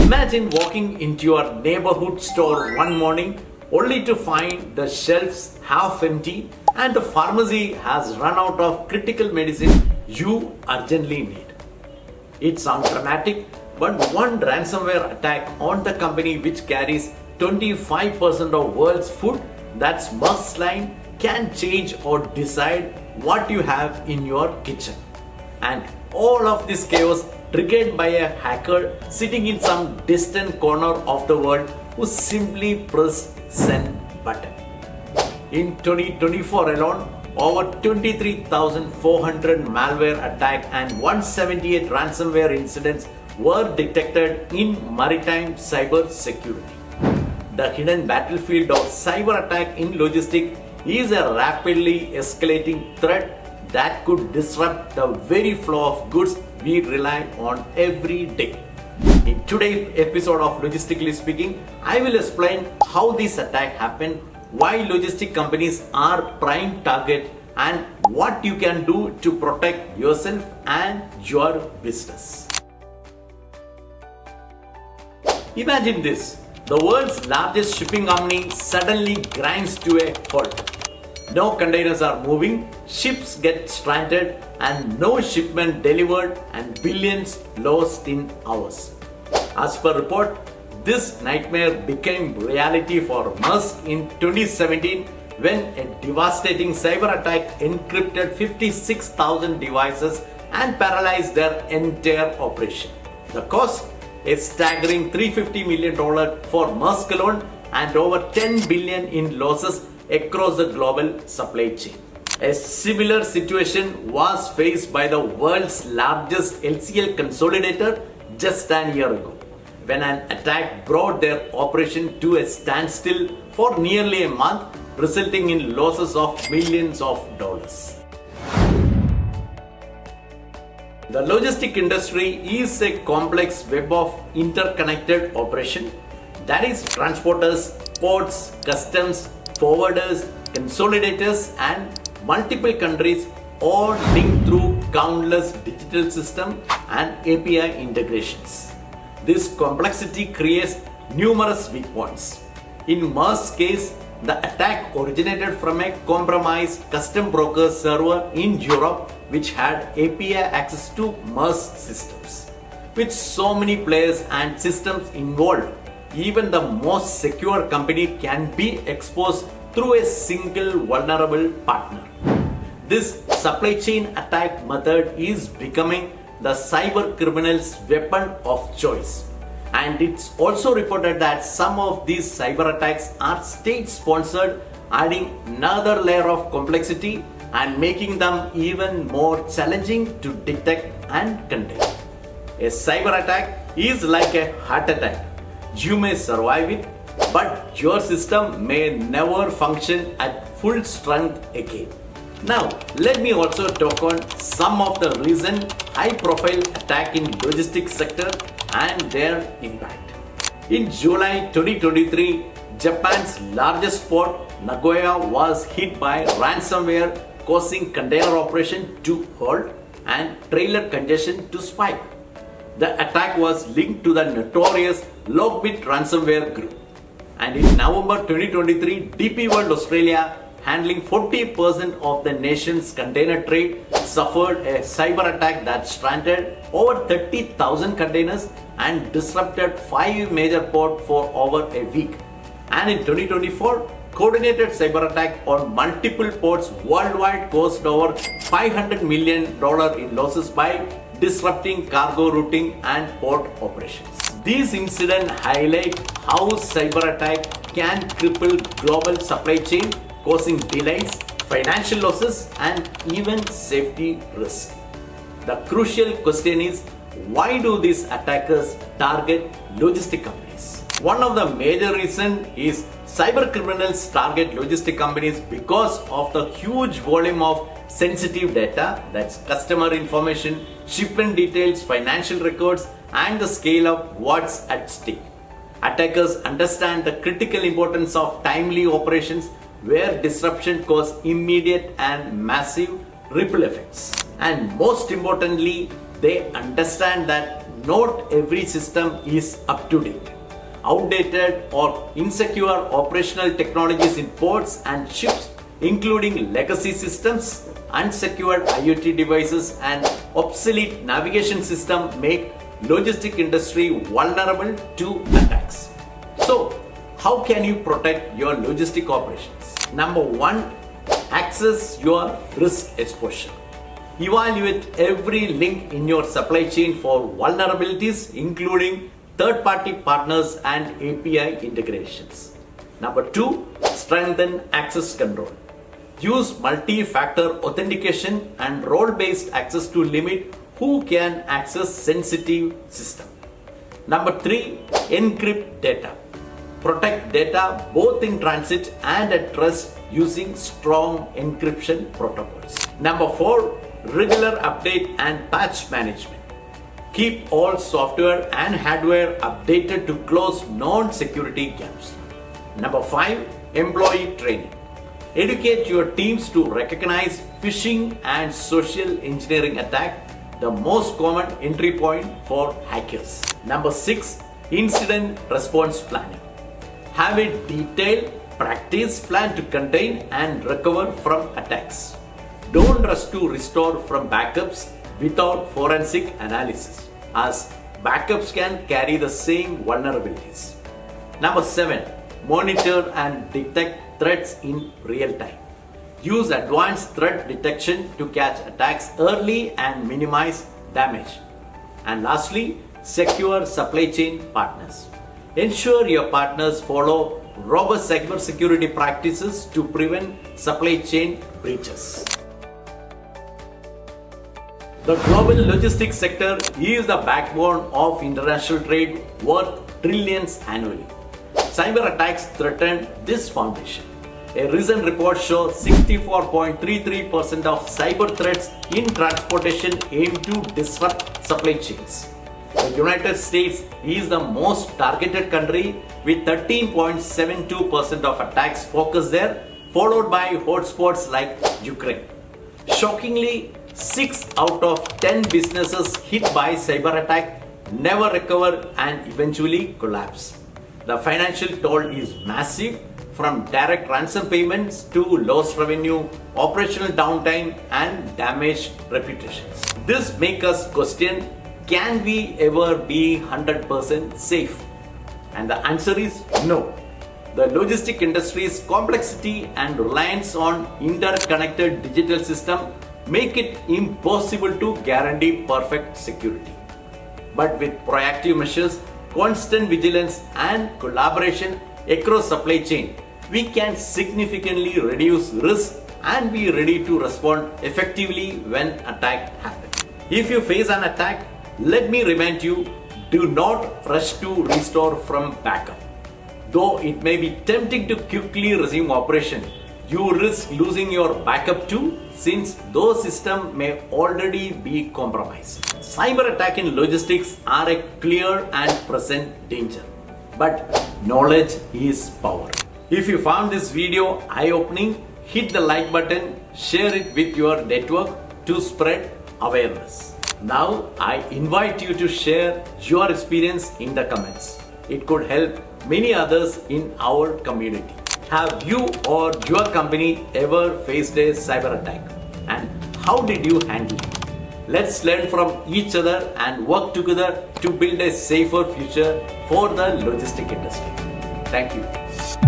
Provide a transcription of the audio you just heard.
Imagine walking into your neighborhood store one morning only to find the shelves half empty and the pharmacy has run out of critical medicine you urgently need. It sounds dramatic, but one ransomware attack on the company which carries 25% of world's food, that's Maersk line, can change or decide what you have in your kitchen. And all of this chaos triggered by a hacker sitting in some distant corner of the world who simply pressed send button. In 2024 alone, over 23,400 malware attacks and 178 ransomware incidents were detected in maritime cybersecurity. The hidden battlefield of cyber attack in logistics is a rapidly escalating threat that could disrupt the very flow of goods we rely on every day. In today's episode of Logistically Speaking, I will explain how this attack happened, why logistic companies are prime target, and what you can do to protect yourself and your business. Imagine this. The world's largest shipping company suddenly grinds to a halt. No containers are moving, ships get stranded, and no shipment delivered, and billions lost in hours. As per report, this nightmare became reality for Maersk in 2017 when a devastating cyber attack encrypted 56,000 devices and paralyzed their entire operation. The cost? A staggering $350 million for Maersk alone and over $10 billion in losses across the global supply chain. A similar situation was faced by the world's largest LCL consolidator just an year ago, when an attack brought their operation to a standstill for nearly a month, resulting in losses of millions of dollars. The logistic industry is a complex web of interconnected operation, that is transporters, ports, customs, forwarders, consolidators, and multiple countries all linked through countless digital systems and API integrations. This complexity creates numerous weak points. In Maersk's case, the attack originated from a compromised custom broker server in Europe which had API access to Maersk systems. With so many players and systems involved, even the most secure company can be exposed through a single vulnerable partner. This supply chain attack method is becoming the cyber criminal's weapon of choice. And it's also reported that some of these cyber attacks are state-sponsored, adding another layer of complexity and making them even more challenging to detect and contain. A cyber attack is like a heart attack. You may survive it, but your system may never function at full strength again. Now, let me also talk on some of the recent high-profile attack in logistics sector and their impact. In July 2023, Japan's largest port, Nagoya, was hit by ransomware, causing container operation to halt and trailer congestion to spike. The attack was linked to the notorious Logbit ransomware group. And in November 2023, DP World Australia, handling 40% of the nation's container trade, suffered a cyber attack that stranded over 30,000 containers and disrupted 5 major ports for over a week. And in 2024, coordinated cyber attack on multiple ports worldwide caused over $500 million in losses by disrupting cargo routing and port operations. These incidents highlight how cyber attack can cripple global supply chain, causing delays, financial losses, and even safety risks. The crucial question is, why do these attackers target logistic companies? One of the major reasons is cyber criminals target logistic companies because of the huge volume of sensitive data, that's customer information, shipment details, financial records, and the scale of what's at stake. Attackers understand the critical importance of timely operations where disruption causes immediate and massive ripple effects. And most importantly, they understand that not every system is up to date. Outdated or insecure operational technologies in ports and ships, including legacy systems, unsecured IoT devices, and obsolete navigation system make logistic industry vulnerable to attacks. So, how can you protect your logistic operations? Number one, assess your risk exposure. Evaluate every link in your supply chain for vulnerabilities, including third-party partners and API integrations. Number two, strengthen access control. Use multi-factor authentication and role-based access to limit who can access sensitive system. Number three, encrypt data. Protect data both in transit and at rest using strong encryption protocols. Number four, regular update and patch management. Keep all software and hardware updated to close non-security gaps. Number five, employee training. Educate your teams to recognize phishing and social engineering attack, the most common entry point for hackers. Number six, incident response planning. Have a detailed practice plan to contain and recover from attacks. Don't rush to restore from backups without forensic analysis, as backups can carry the same vulnerabilities. Number seven, monitor and detect threats in real time. Use advanced threat detection to catch attacks early and minimize damage. And lastly, secure supply chain partners. Ensure your partners follow robust cybersecurity practices to prevent supply chain breaches. The global logistics sector is the backbone of international trade worth trillions annually. Cyber attacks threaten this foundation. A recent report shows 64.33% of cyber threats in transportation aim to disrupt supply chains. The United States is the most targeted country with 13.72% of attacks focused there, followed by hotspots like Ukraine. Shockingly, 6 out of 10 businesses hit by cyber attack never recover and eventually collapse. The financial toll is massive, from direct ransom payments to lost revenue, operational downtime, and damaged reputations. This makes us question, can we ever be 100% safe? And the answer is no. The logistic industry's complexity and reliance on interconnected digital systems make it impossible to guarantee perfect security. But with proactive measures, constant vigilance, and collaboration across supply chain, we can significantly reduce risk and be ready to respond effectively when attack happens. If you face an attack, let me remind you, do not rush to restore from backup. Though it may be tempting to quickly resume operation, you risk losing your backup too, since those systems may already be compromised. Cyber attack in logistics are a clear and present danger, but knowledge is power. If you found this video eye-opening, hit the like button, share it with your network to spread awareness. Now I invite you to share your experience in the comments. It could help many others in our community. Have you or your company ever faced a cyber attack? And how did you handle it? Let's learn from each other and work together to build a safer future for the logistic industry. Thank you.